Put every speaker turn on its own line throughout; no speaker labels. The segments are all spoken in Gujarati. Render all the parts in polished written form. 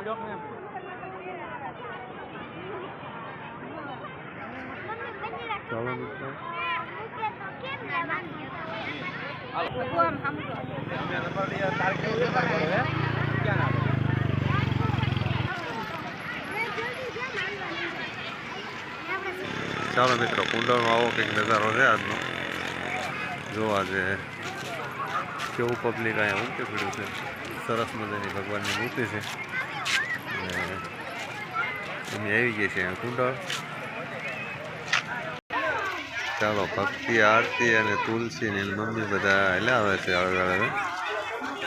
ચાલો મિત્રો ચાલો મિત્રો કુંડળનો આવો કંઈક નજારો છે આજનો. જો આજે કેવું પબ્લિક અહીંયા ઉમટી પડ્યું છે. સરસ મજાની ભગવાનની મૂર્તિ છે અને અમે આવી ગઈ છે અહીંયા કુંડળ. ચાલો ભક્તિ આરતી અને તુલસી ને મમ્મી બધા હલાવે છે આગળ. હવે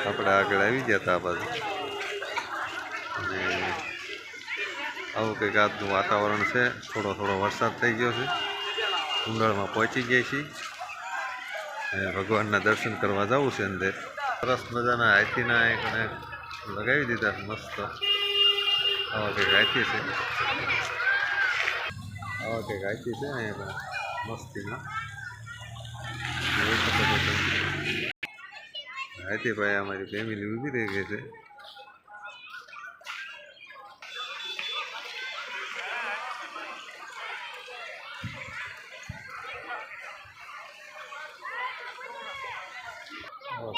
આપણે આગળ આવી ગયા હતા આ બાજુ. અને આવું કંઈક આજનું વાતાવરણ છે. થોડો થોડો વરસાદ થઈ ગયો છે. કુંડળમાં પહોંચી ગયા છીએ અને ભગવાનના દર્શન કરવા જવું છે અંદર. સરસ મજાના હાથીના એક લગાવી દીધા મસ્ત. આવા કંઈક હાથી છે. આવા કંઈક હાથી છે અહીંયા મસ્તીમાં. હાથી ભાઈ અમારી ફેમિલી ઊભી રહી ગઈ છે.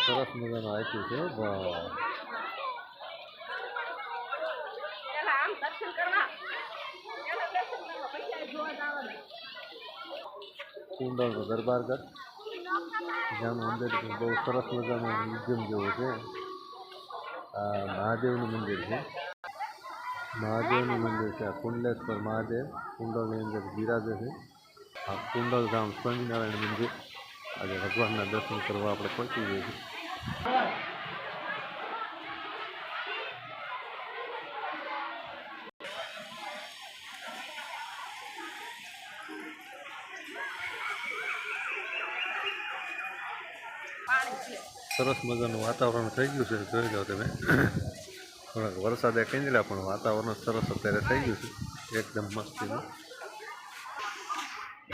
સરસ મજાનો હાથી છે. કુંડળનો દરબારગઢ જ્યાંનું અંદર બહુ સરસ મજાનું મ્યુઝિયમ જેવું છે. આ મહાદેવનું મંદિર છે. મહાદેવનું મંદિર છે. આ કુંડલેશ્વર મહાદેવ કુંડળની અંદર બિરાજે છે. આ કુંડળ ધામ સ્વામિનારાયણ મંદિર. આજે ભગવાનના દર્શન કરવા આપણે પહોંચી જઈએ છીએ. સરસ મજાનું વાતાવરણ થઈ ગયું છે. જોઈ લો તમે. થોડાક વરસાદે કેંજલા પણ વાતાવરણ સરસ અત્યારે થઈ ગયું છે એકદમ મસ્તીનું.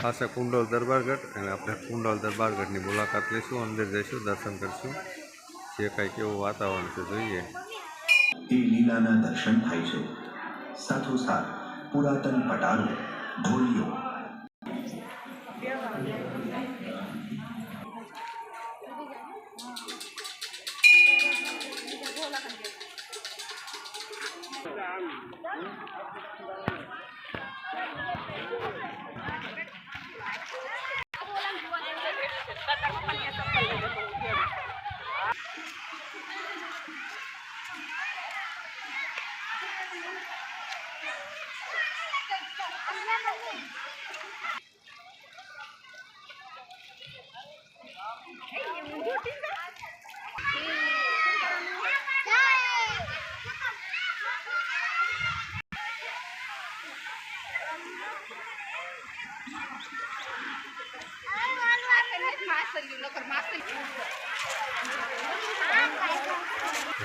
આ છે કુંડળ દરબારગઢ અને આપણે કુંડળ દરબારગઢની મુલાકાત લઈશું. અંદર જઈશું, દર્શન કરીશું. જે કાંઈ કેવું વાતાવરણ છે જોઈએ.
એ લીલાના દર્શન થાય છે. સાથોસાથ પુરાતન પટારો, ઢોળીઓ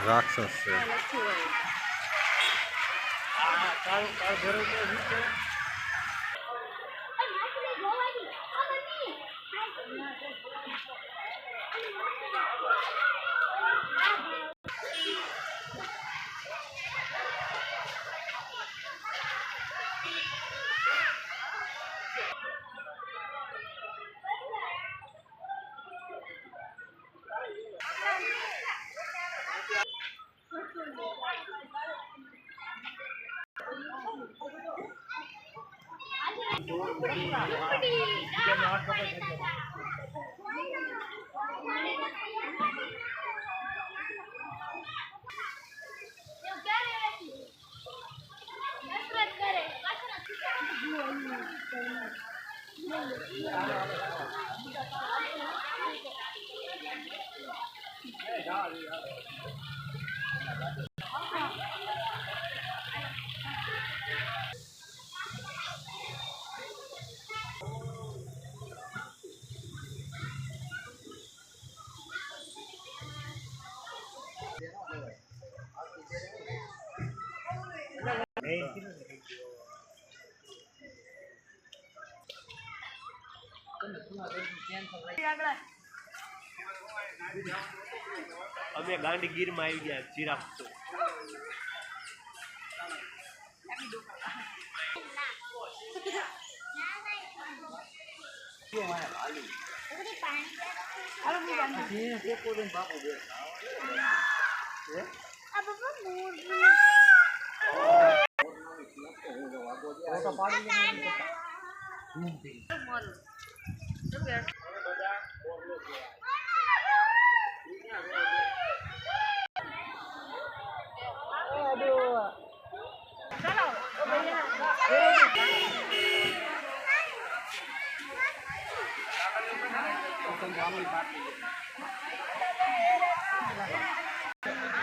રાક્ષસ છે.
અમે ગાંધીગીરમાં આવી ગયા જીરાફ.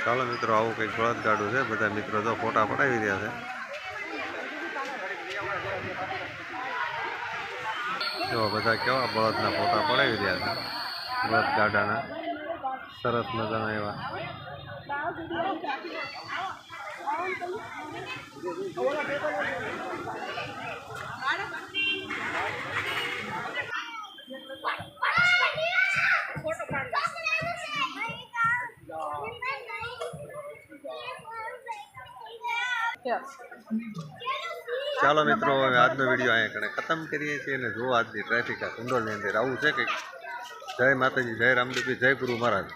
ચાલો મિત્રો, આવું કંઈક બળદગાડું છે. બધા મિત્રો તો ફોટા પડાવી રહ્યા છે. જો બધા કેવા બળદના ફોટા પડાવી રહ્યા છે, બળદગાડાના સરસ મજાના એવા. ચાલો મિત્રો, હવે આજનો વિડીયો અહીંયા કણે ખતમ કરીએ છીએ. અને જો આજની ટ્રાફિક આ કુંડોલની અંદર આવું છે કે જય માતાજી, જય રામદેવી, જય ગુરુ મહારાજ.